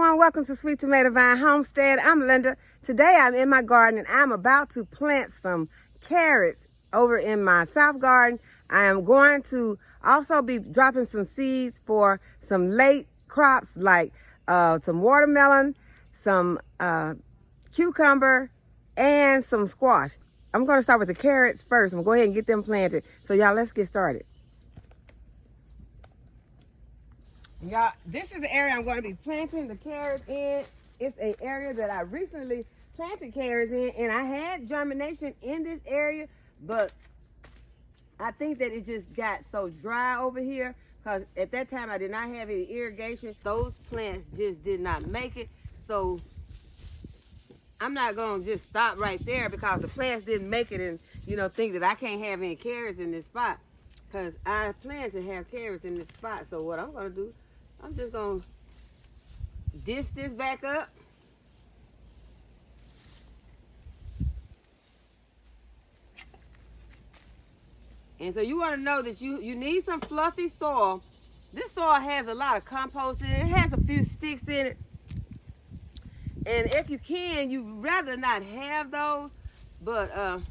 everyone, welcome to Sweet Tomato Vine Homestead. I'm Linda. Today I'm in my garden and I'm about to plant some carrots over in my south garden. I am going to also be dropping some seeds for some late crops like some watermelon, some cucumber, and some squash. I'm going to start with the carrots first. I'm going to go ahead and get them planted. So y'all, let's get started. Y'all, this is the area I'm going to be planting the carrots in. It's an area that I recently planted carrots in, and I had germination in this area, but I think that it just got so dry over here because at that time I did not have any irrigation. Those plants just did not make it. So I'm not going to just stop right there because the plants didn't make it and, you know, think that I can't have any carrots in this spot, because I plan to have carrots in this spot. So what I'm going to do, I'm just going to dish this back up. And so you want to know that you need some fluffy soil. This soil has a lot of compost in it. It has a few sticks in it. And if you can, you'd rather not have those. But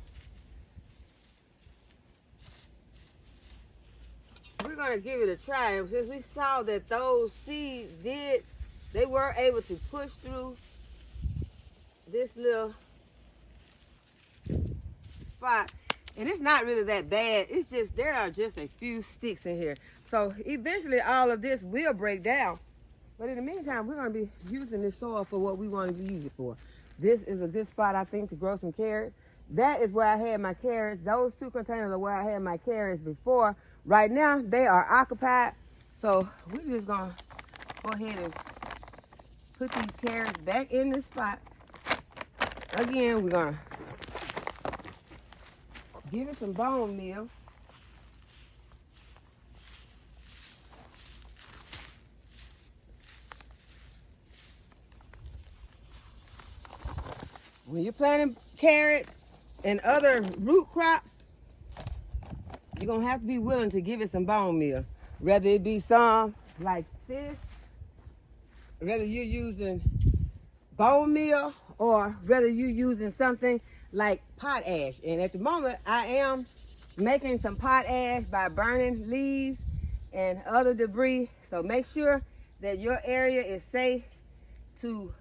we're going to give it a try. Since we saw that those seeds they were able to push through this little spot. And it's not really that bad. It's just, there are just a few sticks in here. So eventually all of this will break down. But in the meantime, we're going to be using this soil for what we want to use it for. This is a good spot, I think, to grow some carrots. That is where I had my carrots. Those two containers are where I had my carrots before. Right now, they are occupied. So we're just going to go ahead and put these carrots back in this spot. Again, we're going to give it some bone meal. When you're planting carrots and other root crops, you're going to have to be willing to give it some bone meal. Whether it be some like this, whether you're using bone meal or whether you're using something like potash. And at the moment, I am making some potash by burning leaves and other debris. So make sure that your area is safe to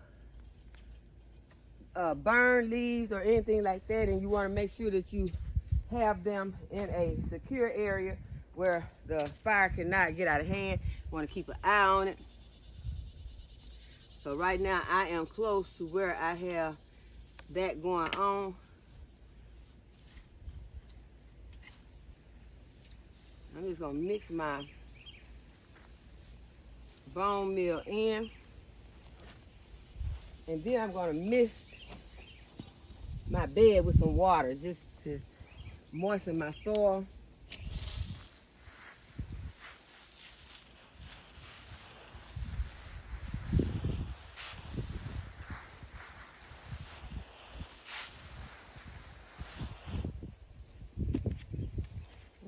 burn leaves or anything like that, and you want to make sure that you have them in a secure area where the fire cannot get out of hand. You want to keep an eye on it. So right now I am close to where I have that going on. I'm just going to mix my bone meal in, and then I'm going to mist my bed with some water just to moisten my soil.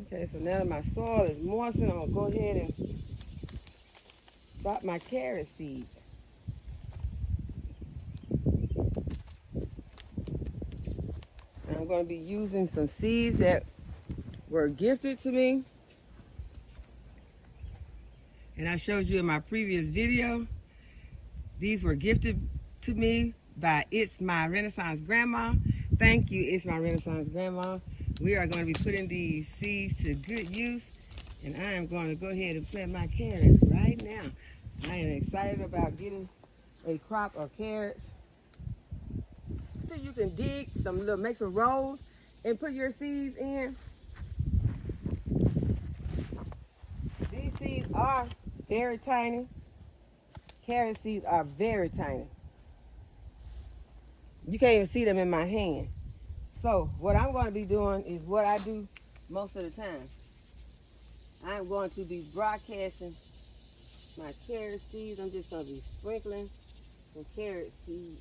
Okay, so now that my soil is moistened, I'm going to go ahead and drop my carrot seeds. I'm going to be using some seeds that were gifted to me. And I showed you in my previous video, these were gifted to me by It's My Renaissance Grandma. Thank you, It's My Renaissance Grandma. We are going to be putting these seeds to good use. And I am going to go ahead and plant my carrots right now. I am excited about getting a crop of carrots. So you can dig some little, make some rows and put your seeds in. These seeds are very tiny. Carrot seeds are very tiny. You can't even see them in my hand. So what I'm going to be doing is what I do most of the time. I'm going to be broadcasting my carrot seeds. I'm just going to be sprinkling some carrot seeds.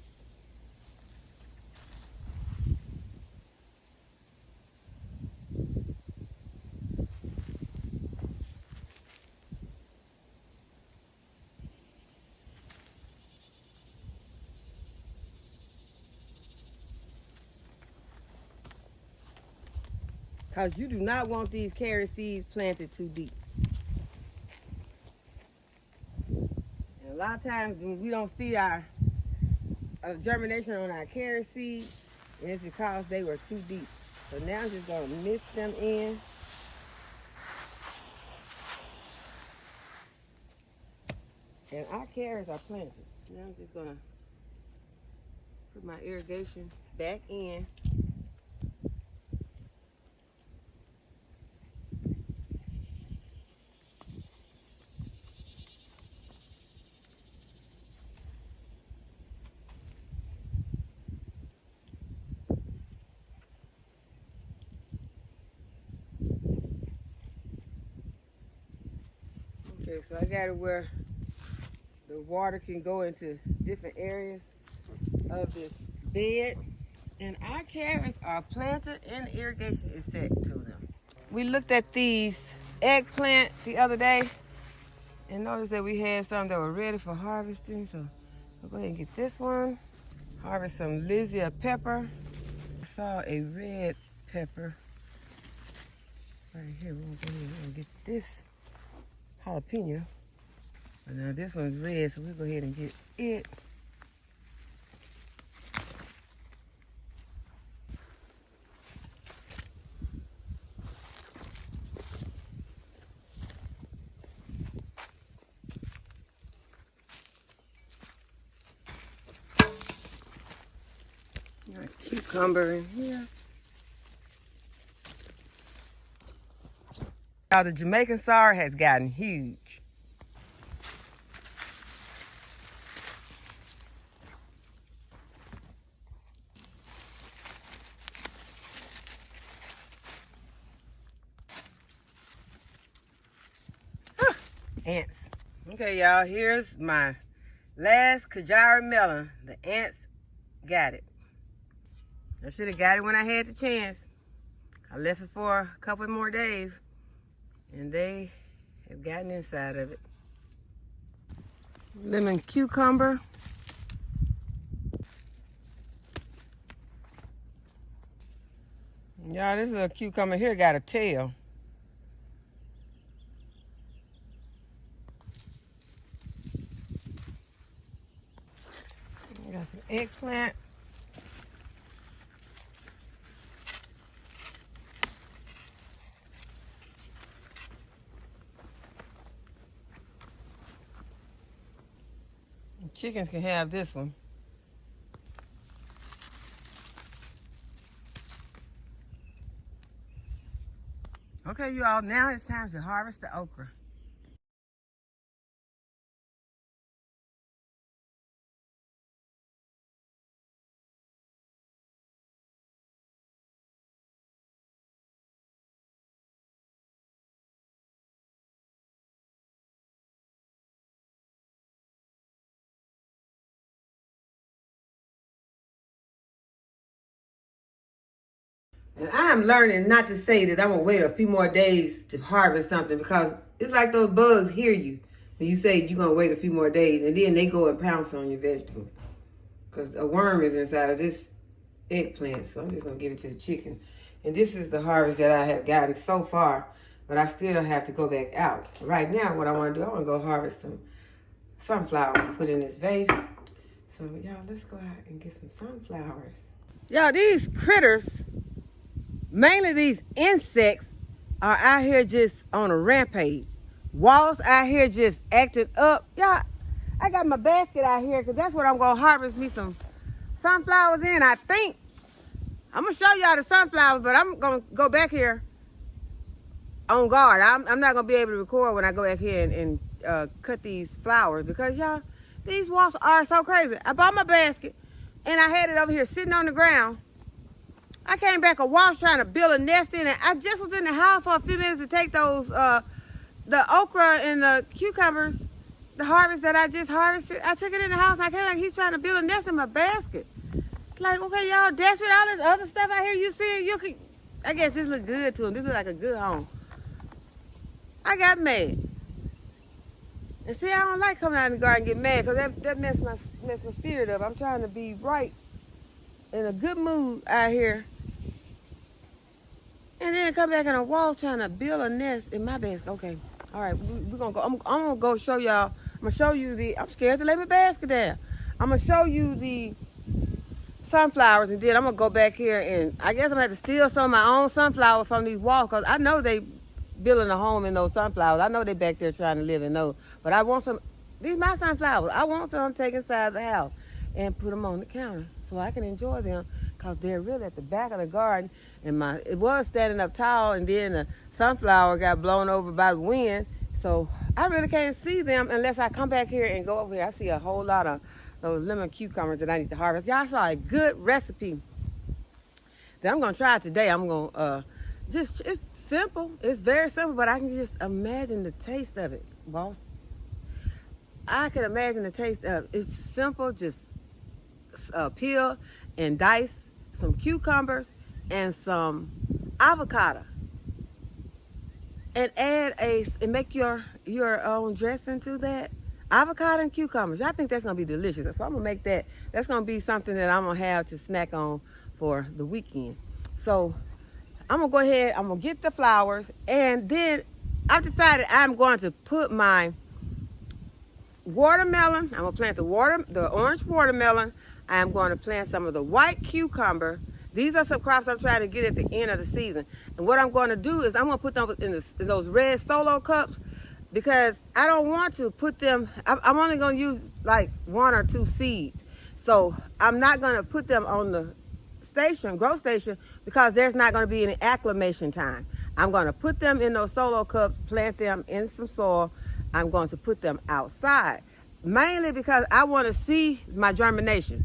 because you do not want these carrot seeds planted too deep. And a lot of times when we don't see our germination on our carrot seeds, and it's because they were too deep. So now I'm just going to mix them in. And our carrots are planted. Now I'm just going to put my irrigation back in. Okay, so I got it where the water can go into different areas of this bed. And our carrots are planted and irrigation is set to them. We looked at these eggplant the other day and noticed that we had some that were ready for harvesting. So we'll go ahead and get this one. Harvest some HISEA pepper. I saw a red pepper right here. We'll go ahead and get this jalapeno. But now this one's red, so we'll go ahead and get it. Got a cucumber in here. Now the Jamaican sorrel has gotten huge. Ants. Okay, y'all, here's my last Kajara melon. The ants got it. I should have got it when I had the chance. I left it for a couple more days, and they have gotten inside of it. Lemon cucumber. Y'all, this little cucumber here got a tail. Got some eggplant. Chickens can have this one. Okay, you all, now it's time to harvest the okra. And I'm learning not to say that I'm going to wait a few more days to harvest something, because it's like those bugs hear you when you say you're going to wait a few more days, and then they go and pounce on your vegetables. Because a worm is inside of this eggplant, so I'm just going to give it to the chicken. And this is the harvest that I have gotten so far, but I still have to go back out. Right now, what I want to do, I want to go harvest some sunflowers and put in this vase. So, y'all, let's go out and get some sunflowers. Y'all, these critters, mainly these insects, are out here just on a rampage. Wasps out here just acting up. Y'all, I got my basket out here because that's what I'm going to harvest me some sunflowers in. I think I'm going to show y'all the sunflowers, but I'm going to go back here on guard. I'm not going to be able to record when I go back here and cut these flowers, because, y'all, these wasps are so crazy. I bought my basket and I had it over here sitting on the ground. I came back, a wasp trying to build a nest in it. I just was in the house for a few minutes to take those, the okra and the cucumbers, the harvest that I just harvested. I took it in the house and I came back, he's trying to build a nest in my basket. Like, okay, y'all, desperate, all this other stuff out here you see, you can, I guess this look good to him. This look like a good home. I got mad. And see, I don't like coming out in the garden and get mad, because that mess my spirit up. I'm trying to be right, in a good mood out here. and then come back in the walls trying to build a nest in my basket. Okay, all right, we're gonna go. I'm gonna go show y'all. I'm gonna show you the. I'm scared to lay my basket down. I'm gonna show you the sunflowers, and then I'm gonna go back here, and I guess I'm gonna have to steal some of my own sunflowers from these walls, because I know they building a home in those sunflowers. I know they back there trying to live in those, but I want some. These my sunflowers. I want some taken inside the house and put them on the counter so I can enjoy them, because they're really at the back of the garden, and it was standing up tall, and then the sunflower got blown over by the wind, so I really can't see them unless I come back here and go over here. I see a whole lot of those lemon cucumbers that I need to harvest. Y'all saw a good recipe that I'm gonna try today. I'm gonna it's simple. It's very simple, but I can just imagine the taste of it, boss. I can imagine the taste of it. It's simple. Just peel and dice some cucumbers and some avocado, and and make your own dressing to that. Avocado and cucumbers. I think that's going to be delicious. So I'm going to make that. That's going to be something that I'm going to have to snack on for the weekend. So I'm going to go ahead. I'm going to get the flowers. And then I've decided I'm going to put my watermelon. I'm going to plant the orange watermelon. I'm going to plant some of the white cucumber. These are some crops I'm trying to get at the end of the season. And what I'm going to do is I'm going to put them in those red solo cups, because I don't want to put them, I'm only going to use like 1 or 2 seeds. So I'm not going to put them on the grow station, because there's not going to be any acclimation time. I'm going to put them in those solo cups, plant them in some soil. I'm going to put them outside, mainly because I want to see my germination.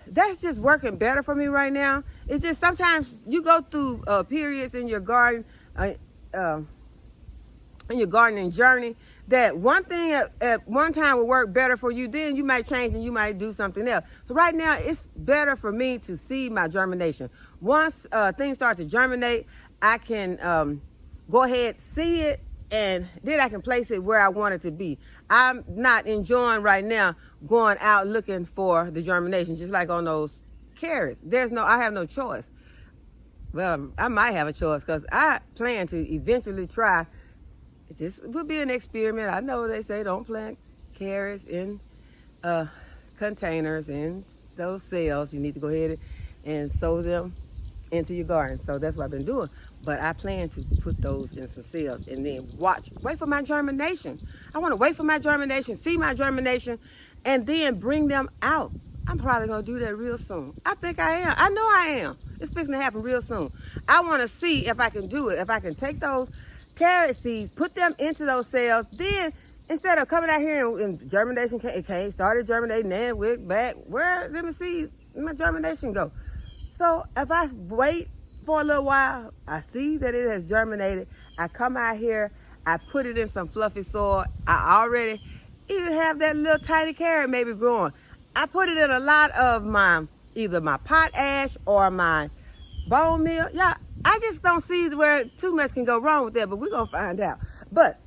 That's just working better for me right now. It's just sometimes you go through periods in your garden, in your gardening journey, that one thing at one time will work better for you, then you might change and you might do something else. So right now, it's better for me to see my germination. Once things start to germinate, I can go ahead, see it, and then I can place it where I want it to be. I'm not enjoying right now going out looking for the germination, just like on those carrots. I have no choice. Well, I might have a choice, because I plan to eventually try. This would be an experiment. I know they say don't plant carrots in containers, in those cells. You need to go ahead and sow them into your garden. So that's what I've been doing. But I plan to put those in some cells and then wait for my germination. I want to wait for my germination, see my germination, and then bring them out. I'm probably going to do that real soon. I think I am. I know I am. It's fixing to happen real soon. I want to see if I can do it. If I can take those carrot seeds, put them into those cells, then instead of coming out here and germination started germinating, then we're back, where did my seeds, my germination go? So if I wait for a little while, I see that it has germinated, I come out here, I put it in some fluffy soil, I already even have that little tiny carrot maybe growing. I put it in a lot of either my pot ash or my bone meal. Yeah, I just don't see where too much can go wrong with that, but we're going to find out. But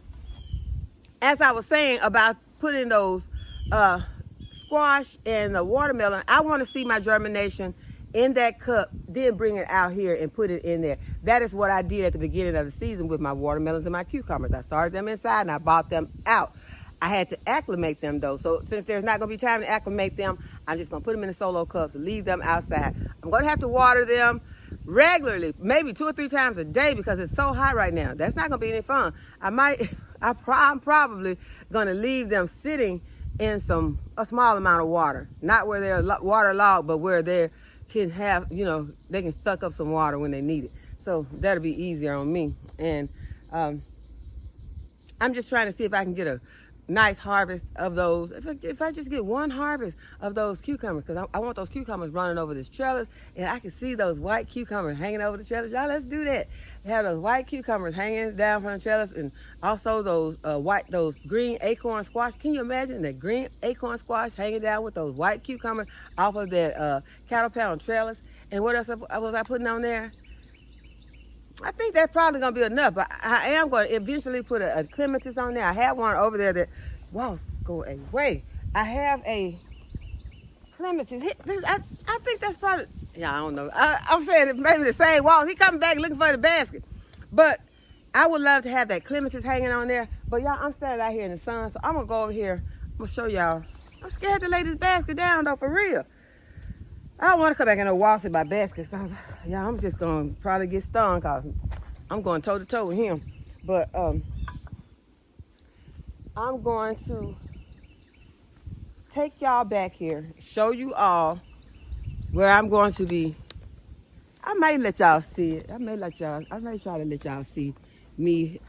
as I was saying about putting those squash and the watermelon, I want to see my germination in that cup, then bring it out here and put it in there. That is what I did at the beginning of the season with my watermelons and my cucumbers. I started them inside and I bought them out. I had to acclimate them though. So since there's not going to be time to acclimate them, I'm just going to put them in the solo cups and leave them outside. I'm going to have to water them regularly, maybe 2 or 3 times a day, because it's so hot right now. That's not going to be any fun. I'm probably going to leave them sitting in a small amount of water. Not where they're waterlogged, but where they can have, they can suck up some water when they need it. So that'll be easier on me. And I'm just trying to see if I can get a nice harvest of those. If I just get one harvest of those cucumbers, because I want those cucumbers running over this trellis, and I can see those white cucumbers hanging over the trellis. Y'all, let's do that. Have those white cucumbers hanging down from the trellis, and also those green acorn squash. Can you imagine that green acorn squash hanging down with those white cucumbers off of that cattle panel trellis? And what else was I putting on there? I think that's probably going to be enough, but I am going to eventually put a clematis on there. I have one over there that won't go away. I have a clematis. I think that's probably, Yeah, I don't know. I'm saying it maybe the same wall. He coming back looking for the basket. But I would love to have that clematis hanging on there. But y'all, I'm standing out here in the sun, so I'm gonna go over here. I'm gonna show y'all. I'm scared to lay this basket down though, for real. I don't want to come back in no walls in my basket. Cause y'all, I'm just gonna probably get stung cause I'm going toe to toe with him. But I'm going to take y'all back here, show you all where I'm going to be. I might let y'all see it. I may try to let y'all see me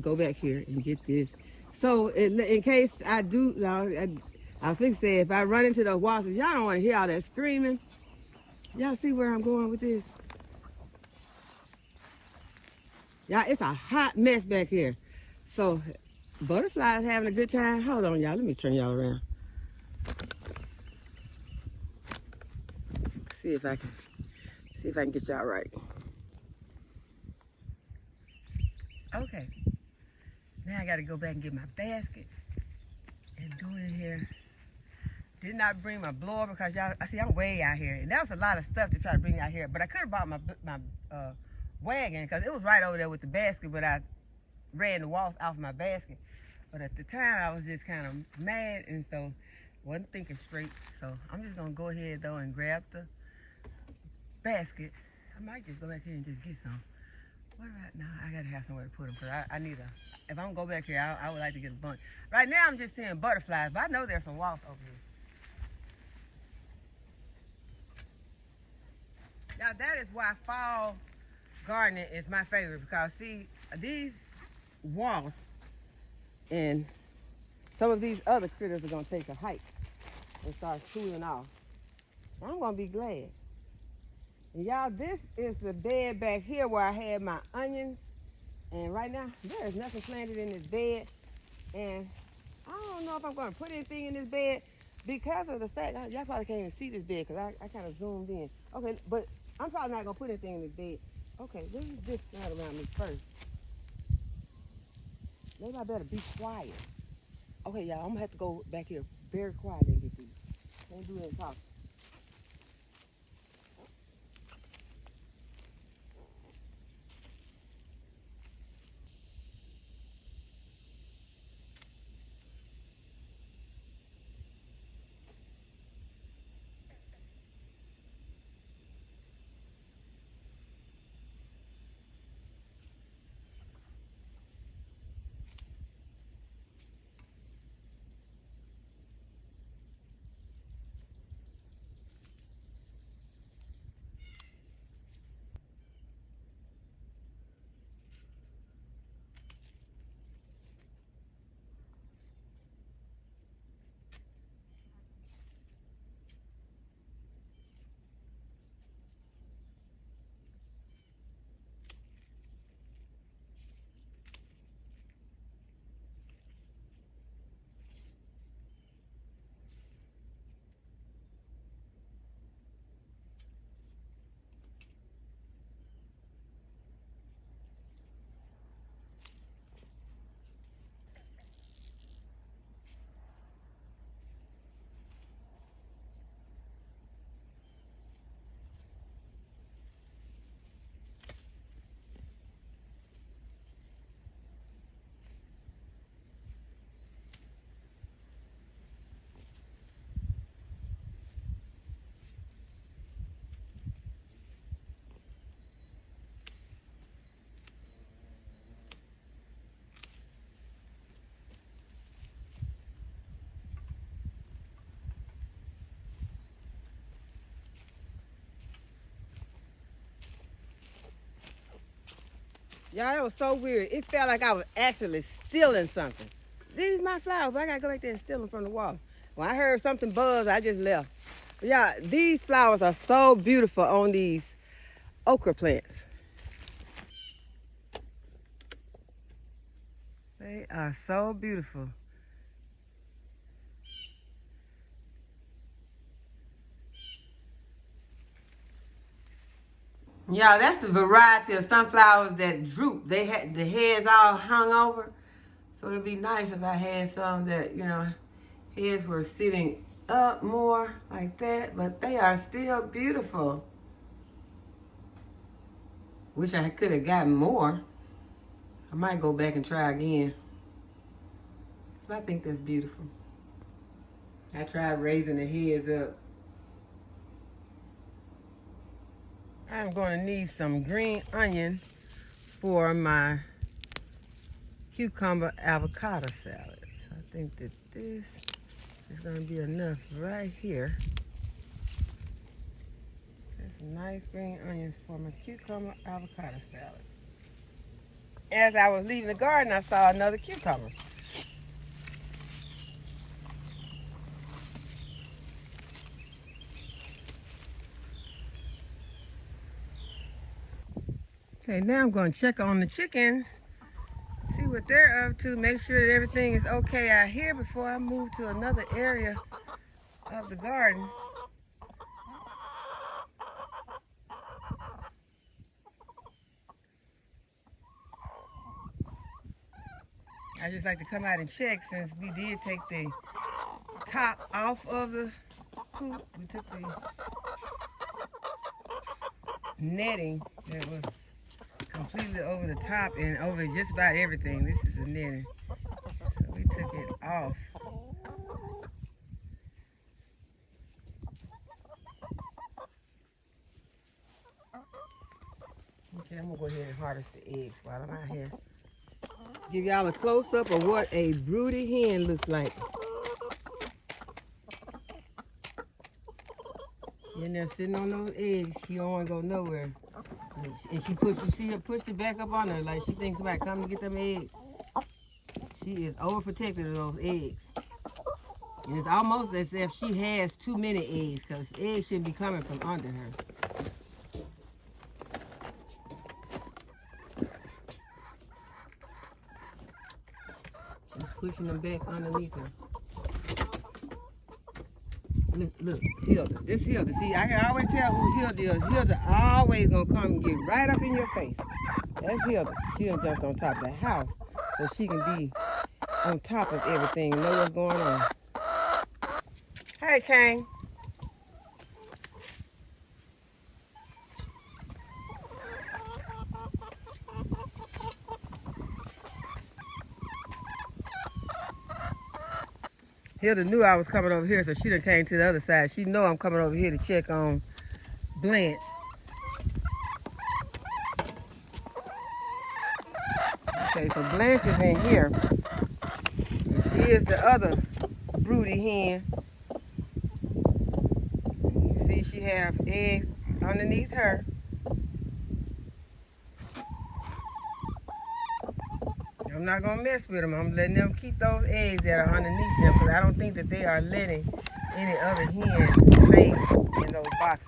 go back here and get this. So in case I do, I think say if I run into those walls, y'all don't want to hear all that screaming. Y'all see where I'm going with this? Y'all, it's a hot mess back here. So butterflies having a good time. Hold on, y'all. Let me turn y'all around. See if I can get y'all right. Okay. Now I got to go back and get my basket and do it here. Did not bring my blower because y'all, I see I'm way out here. And that was a lot of stuff to try to bring out here. But I could have brought my wagon because it was right over there with the basket, but I ran the walls off my basket. But at the time I was just kind of mad and so wasn't thinking straight. So I'm just going to go ahead though and grab the basket. I might just go back here and just get some. What about now? I gotta have somewhere to put them because I need a. If I'm gonna go back here, I would like to get a bunch. Right now I'm just seeing butterflies, but I know there's some wasps over here. Now that is why fall gardening is my favorite because see these wasps and some of these other critters are gonna take a hike and start cooling off. I'm gonna be glad. Y'all, this is the bed back here where I had my onions. And right now, there is nothing planted in this bed. And I don't know if I'm going to put anything in this bed because of the fact, y'all probably can't even see this bed because I kind of zoomed in. Okay, but I'm probably not going to put anything in this bed. Okay, what is this right around me first? Maybe I better be quiet. Okay, y'all, I'm going to have to go back here very quietly and get these. Can't do any talking. Y'all, it was so weird. It felt like I was actually stealing something. These my flowers, but I gotta go back there and steal them from the wall. When I heard something buzz, I just left. But yeah, these flowers are so beautiful on these okra plants. They are so beautiful. Yeah, that's the variety of sunflowers that droop. They had the heads all hung over. So it'd be nice if I had some that, heads were sitting up more like that. But they are still beautiful. Wish I could have gotten more. I might go back and try again. But I think that's beautiful. I tried raising the heads up. I'm going to need some green onion for my cucumber avocado salad. So I think that this is going to be enough right here. That's nice green onions for my cucumber avocado salad. As I was leaving the garden, I saw another cucumber. Okay, now I'm going to check on the chickens, see what they're up to, make sure that everything is okay out here before I move to another area of the garden. I just like to come out and check since we did take the top off of the coop. We took the netting that was completely over the top and over just about everything. This is the netting. So we took it off. Okay, I'm gonna go ahead and harvest the eggs while I'm out here. Give y'all a close-up of what a broody hen looks like. In there sitting on those eggs, she don't want to go nowhere. And she pushed, you see her push it back up on her like she thinks somebody coming to get them eggs. She is overprotective of those eggs. And it's almost as if she has too many eggs because eggs should be coming from under her. She's pushing them back underneath her. Look, Hilda. This Hilda. See, I can always tell who Hilda is. Hilda always gonna come and get right up in your face. That's Hilda. She done jumped on top of the house so she can be on top of everything and know what's going on. Hey, Kane. Hilda knew I was coming over here, so she done came to the other side. She know I'm coming over here to check on Blanche. Okay, so Blanche is in here. And she is the other broody hen. You see she have eggs underneath her. I'm not going to mess with them. I'm letting them keep those eggs that are underneath them because I don't think that they are letting any other hen lay in those boxes.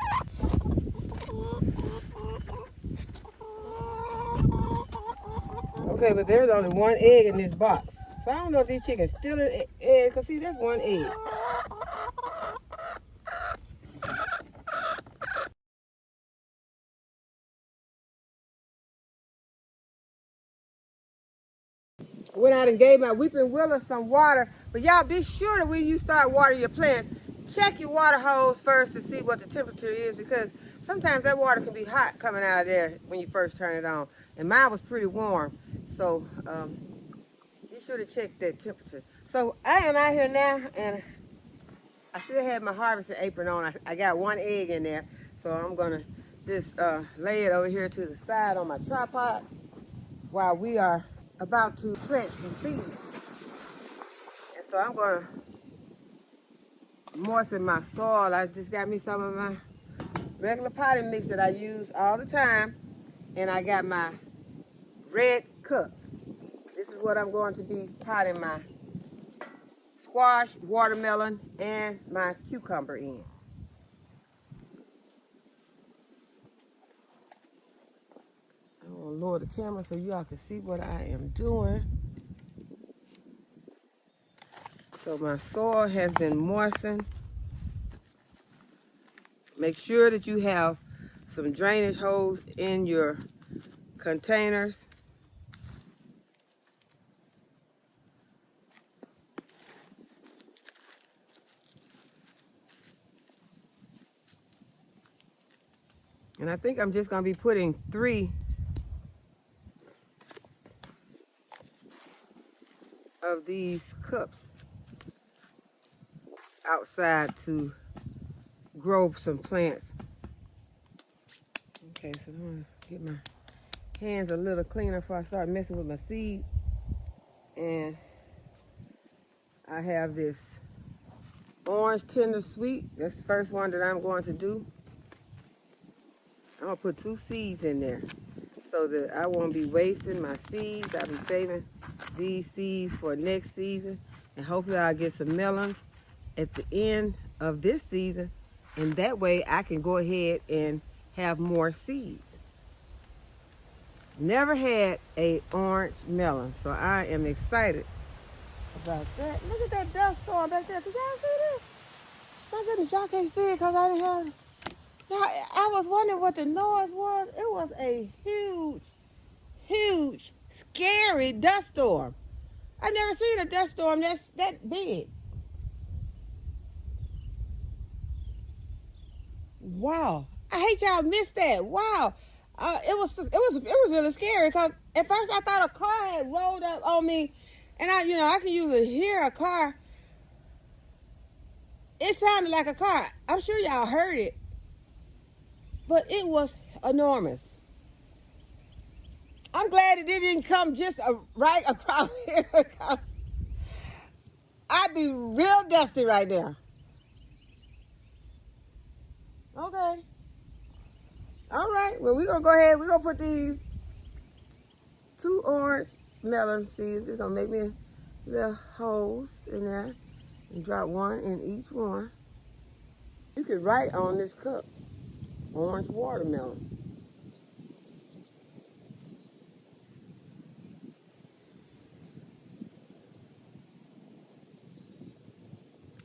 Okay, but there's only one egg in this box. So I don't know if these chickens still in eggs because see, that's one egg. Went out and gave my weeping willow some water. But y'all be sure that when you start watering your plants, check your water hose first to see what the temperature is because sometimes that water can be hot coming out of there when you first turn it on. And mine was pretty warm. So be sure to check that temperature. So I am out here now and I still have my harvesting apron on. I got one egg in there. So I'm gonna just lay it over here to the side on my tripod while we are about to plant some seeds. And so I'm going to moisten my soil. I just got me some of my regular potting mix that I use all the time. And I got my red cups. This is what I'm going to be potting my squash, watermelon, and my cucumber in. I'm going to lower the camera so y'all can see what I am doing. So my soil has been moistened. Make sure that you have some drainage holes in your containers. And I think I'm just going to be putting 3 of these cups outside to grow some plants. Okay, so I'm gonna get my hands a little cleaner before I start messing with my seed. And I have this orange tender sweet. That's the first one that I'm going to do. I'm gonna put 2 seeds in there so that I won't be wasting my seeds. I'll be saving these seeds for next season, and hopefully I'll get some melons at the end of this season, and that way I can go ahead and have more seeds. Never had a orange melon, so I am excited about that. Look at that dust storm back there. Did y'all see this? My goodness, y'all can't see it because I didn't have. Y'all, I was wondering what the noise was. It was a huge, huge, scary dust storm. I've never seen a dust storm that's that big. Wow. I hate y'all missed that. Wow. It was really scary because at first I thought a car had rolled up on me, and I can usually hear a car. It sounded like a car. I'm sure y'all heard it, but it was enormous. I'm glad it didn't come just right across here because I'd be real dusty right now. Okay. All right. Well, we're going to go ahead. We're going to put these 2 orange melon seeds. It's going to make me little holes in there and drop 1 in each one. You could write on this cup, orange watermelon.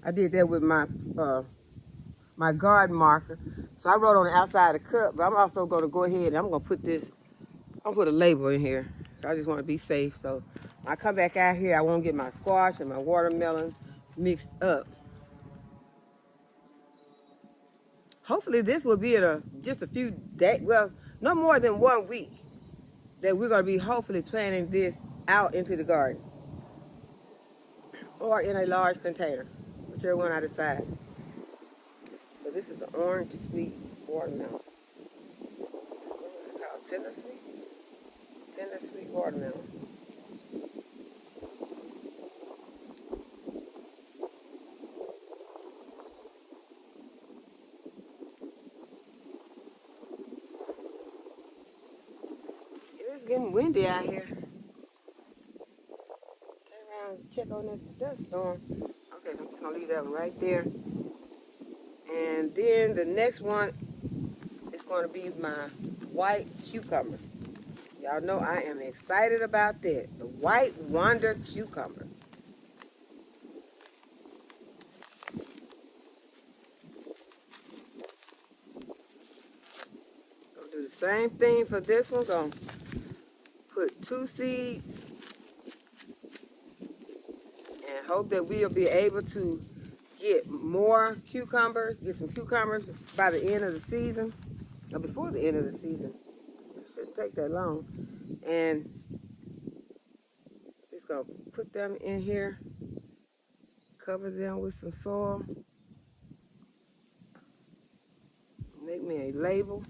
I did that with my my garden marker. So I wrote on the outside of the cup, but I'm also going to go ahead and I'm going to put a label in here. I just want to be safe. So when I come back out here, I won't get my squash and my watermelon mixed up. Hopefully this will be in just a few days, well, no more than 1 week, that we're going to be hopefully planting this out into the garden or in a large container, whichever one I decide. So this is the orange sweet watermelon. What is it called? Tender sweet? Tender sweet watermelon. It's getting windy out here. Turn around and check on that dust storm. Okay, I'm just gonna leave that one right there. And then the next one is going to be my white cucumber. Y'all know I am excited about that. The white wonder cucumber. Gonna do the same thing for this one. Gonna put 2 seeds and hope that we'll be able to get more cucumbers, get some cucumbers by the end of the season, or before the end of the season. It shouldn't take that long. And just gonna put them in here, cover them with some soil, make me a label.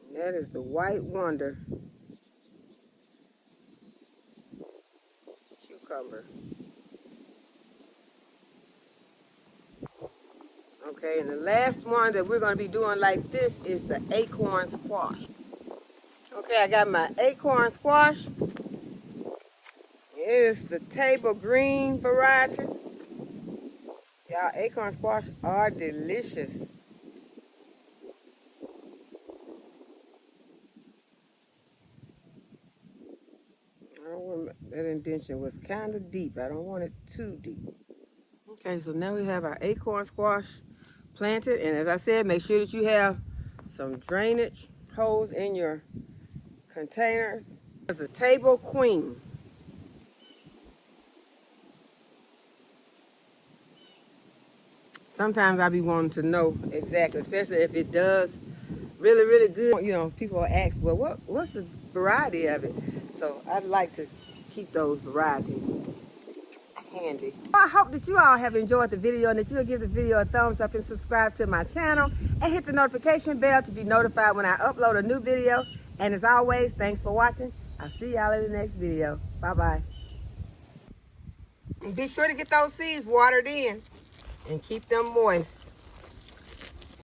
And that is the white wonder cucumber. Okay, and the last one that we're going to be doing like this is the acorn squash. Okay, I got my acorn squash. It is the table green variety. Y'all, acorn squash are delicious. That indentation was kind of deep. I don't want it too deep. Okay, so now we have our acorn squash planted, and as I said, make sure that you have some drainage holes in your containers. It's a table queen. Sometimes I be wanting to know exactly, especially if it does really, really good. You know, people ask, well, what's the variety of it? So I'd like to keep those varieties. handy. I hope that you all have enjoyed the video and that you'll give the video a thumbs up and subscribe to my channel and hit the notification bell to be notified when I upload a new video. And as always, thanks for watching. I'll see y'all in the next video. Bye-bye. And be sure to get those seeds watered in and keep them moist.